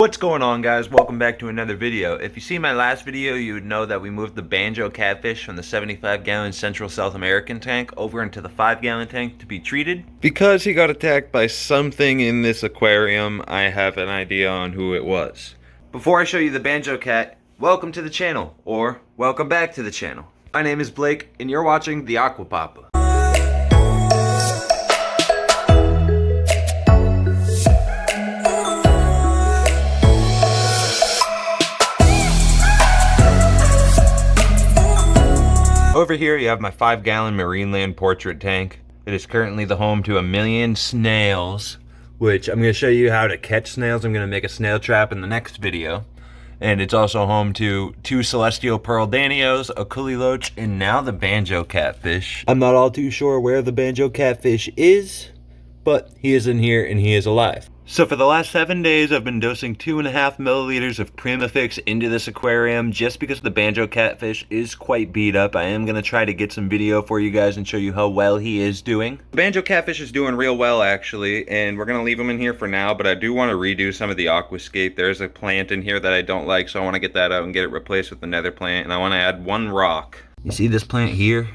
What's going on, guys? Welcome back to another video. If you see my last video, you would know that we moved the banjo catfish from the 75-gallon Central South American tank over into the 5-gallon tank to be treated. Because he got attacked by something in this aquarium, I have an idea on who it was. Before I show you the banjo cat, welcome to the channel, or welcome back to the channel. My name is Blake, and you're watching the Aqua Papa. Over here you have my 5-gallon Marineland portrait tank. It is currently the home to 1 million snails, which I'm going to show you how to catch snails. I'm going to make a snail trap in the next video. And it's also home to 2 celestial pearl danios, a cullyloach, and now the banjo catfish. I'm not all too sure where the banjo catfish is, but he is in here and he is alive. So for the last 7 days, I've been dosing 2.5 milliliters of Primafix into this aquarium just because the banjo catfish is quite beat up. I am going to try to get some video for you guys and show you how well he is doing. The banjo catfish is doing real well, actually, and we're going to leave him in here for now, but I do want to redo some of the aquascape. There's a plant in here that I don't like, so I want to get that out and get it replaced with another plant, and I want to add 1 rock. You see this plant here?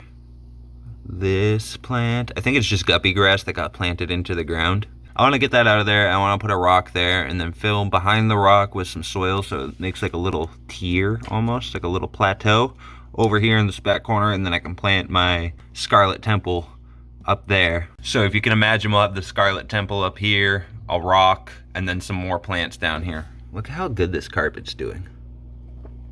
This plant? I think it's just guppy grass that got planted into the ground. I want to get that out of there. I want to put a rock there and then fill behind the rock with some soil so it makes like a little tier almost, like a little plateau over here in this back corner, and then I can plant my Scarlet Temple up there. So if you can imagine, we'll have the Scarlet Temple up here, a rock, and then some more plants down here. Look how good this carpet's doing.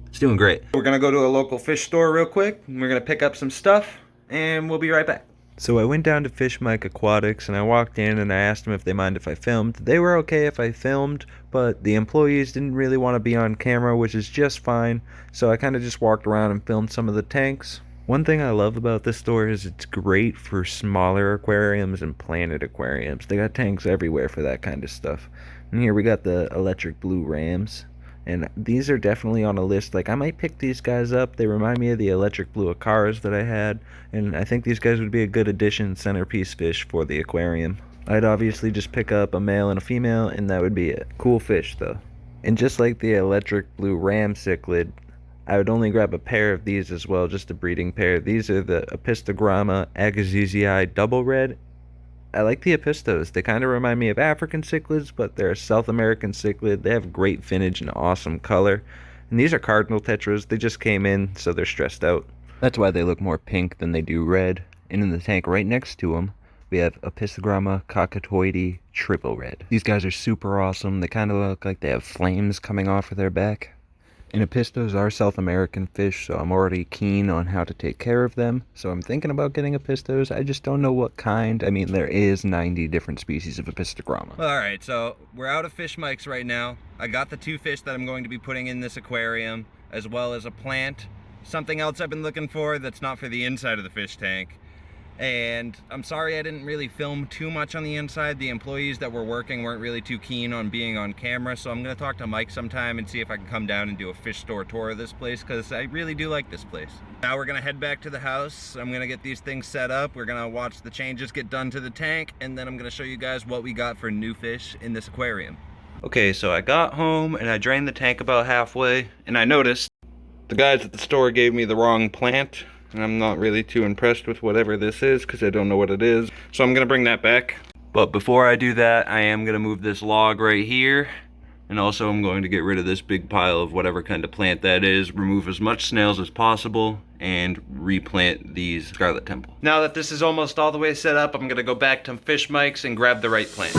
It's doing great. We're going to go to a local fish store real quick, and we're going to pick up some stuff, and we'll be right back. So I went down to Fish Mike Aquatics and I walked in and I asked them if they mind if I filmed. They were okay if I filmed, but the employees didn't really want to be on camera, which is just fine. So I kind of just walked around and filmed some of the tanks. One thing I love about this store is it's great for smaller aquariums and planted aquariums. They got tanks everywhere for that kind of stuff. And here we got the electric blue rams. And these are definitely on a list. Like, I might pick these guys up. They remind me of the electric blue acaras that I had. And I think these guys would be a good addition, centerpiece fish for the aquarium. I'd obviously just pick up a male and a female, and that would be it. Cool fish, though. And just like the electric blue ram cichlid, I would only grab a pair of these as well, just a breeding pair. These are the Apistogramma agazizii double red. I like the Apistos. They kind of remind me of African cichlids, but they're a South American cichlid. They have great finnage and awesome color. And these are cardinal tetras. They just came in, so they're stressed out. That's why they look more pink than they do red. And in the tank right next to them, we have Apistogramma cockatoides triple red. These guys are super awesome. They kind of look like they have flames coming off of their back. And Apistos are South American fish, so I'm already keen on how to take care of them. So I'm thinking about getting Apistos. I just don't know what kind. I mean, there is 90 different species of Apistogramma. Alright, so we're out of fish mics right now. I got the 2 fish that I'm going to be putting in this aquarium, as well as a plant. Something else I've been looking for that's not for the inside of the fish tank. And I'm sorry I didn't really film too much on the inside. The employees that were working weren't really too keen on being on camera, so I'm going to talk to Mike sometime and see if I can come down and do a fish store tour of this place, because I really do like this place. Now we're going to head back to the house. I'm going to get these things set up. We're going to watch the changes get done to the tank, and then I'm going to show you guys what we got for new fish in this aquarium. Okay, so I got home and I drained the tank about halfway, and I noticed the guys at the store gave me the wrong plant. And I'm not really too impressed with whatever this is because I don't know what it is. So I'm going to bring that back. But before I do that, I am going to move this log right here. And also I'm going to get rid of this big pile of whatever kind of plant that is. Remove as much snails as possible and replant these Scarlet Temple. Now that this is almost all the way set up, I'm going to go back to fish mics and grab the right plant.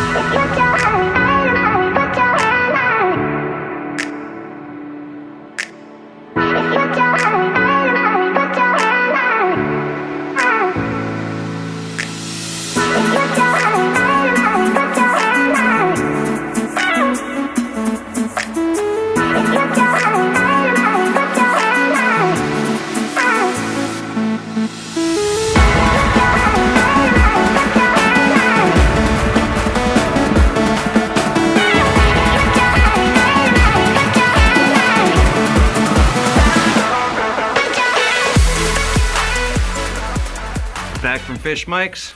Back from fish mics,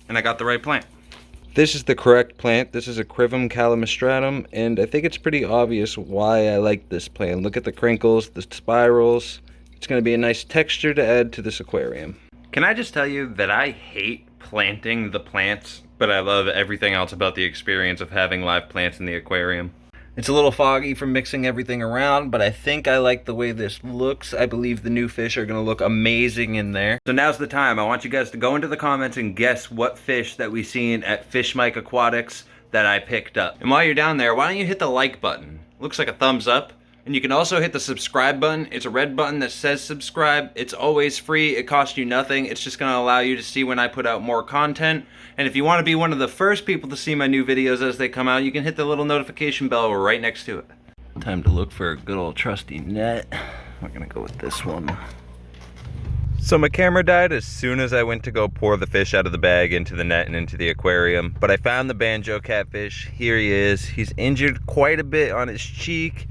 and I got the right plant. This is the correct plant. This is Aquarium calamistratum, and I think it's pretty obvious why I like this plant. Look at the crinkles, the spirals. It's going to be a nice texture to add to this aquarium. Can I just tell you that I hate planting the plants, but I love everything else about the experience of having live plants in the aquarium. It's a little foggy from mixing everything around, but I think I like the way this looks. I believe the new fish are going to look amazing in there. So now's the time. I want you guys to go into the comments and guess what fish that we seen at Fish Mike Aquatics that I picked up. And while you're down there, why don't you hit the like button? Looks like a thumbs up. And you can also hit the subscribe button. It's a red button that says subscribe. It's always free. It costs you nothing. It's just going to allow you to see when I put out more content. And if you want to be one of the first people to see my new videos as they come out, you can hit the little notification bell right next to it. Time to look for a good old trusty net. We're going to go with this one. So my camera died as soon as I went to go pour the fish out of the bag into the net and into the aquarium. But I found the banjo catfish. Here he is. He's injured quite a bit on his cheek,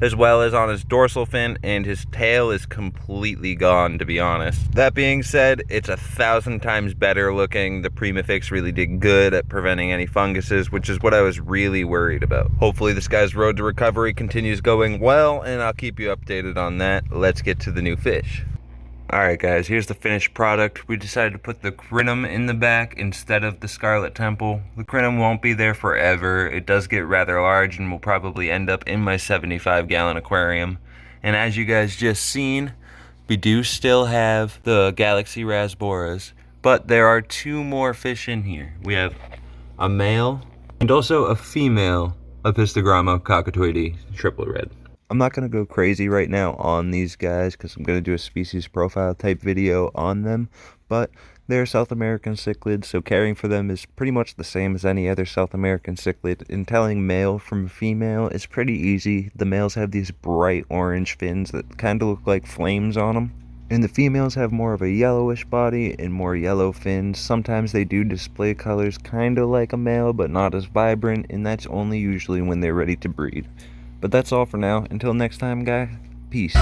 as well as on his dorsal fin, and his tail is completely gone, to be honest. That being said, it's 1,000 times better looking. The Primafix really did good at preventing any funguses, which is what I was really worried about. Hopefully this guy's road to recovery continues going well, and I'll keep you updated on that. Let's get to the new fish. Alright guys, here's the finished product. We decided to put the crinum in the back instead of the scarlet temple. The crinum won't be there forever. It does get rather large and will probably end up in my 75-gallon aquarium. And as you guys just seen, we do still have the Galaxy Rasboras, but there are 2 more fish in here. We have a male and also a female Epistogramma cockatoides triple red. I'm not going to go crazy right now on these guys because I'm going to do a species profile type video on them, but they're South American cichlids, so caring for them is pretty much the same as any other South American cichlid, and telling male from female is pretty easy. The males have these bright orange fins that kind of look like flames on them, and the females have more of a yellowish body and more yellow fins. Sometimes they do display colors kind of like a male, but not as vibrant, and that's only usually when they're ready to breed. But that's all for now. Until next time, guys. Peace.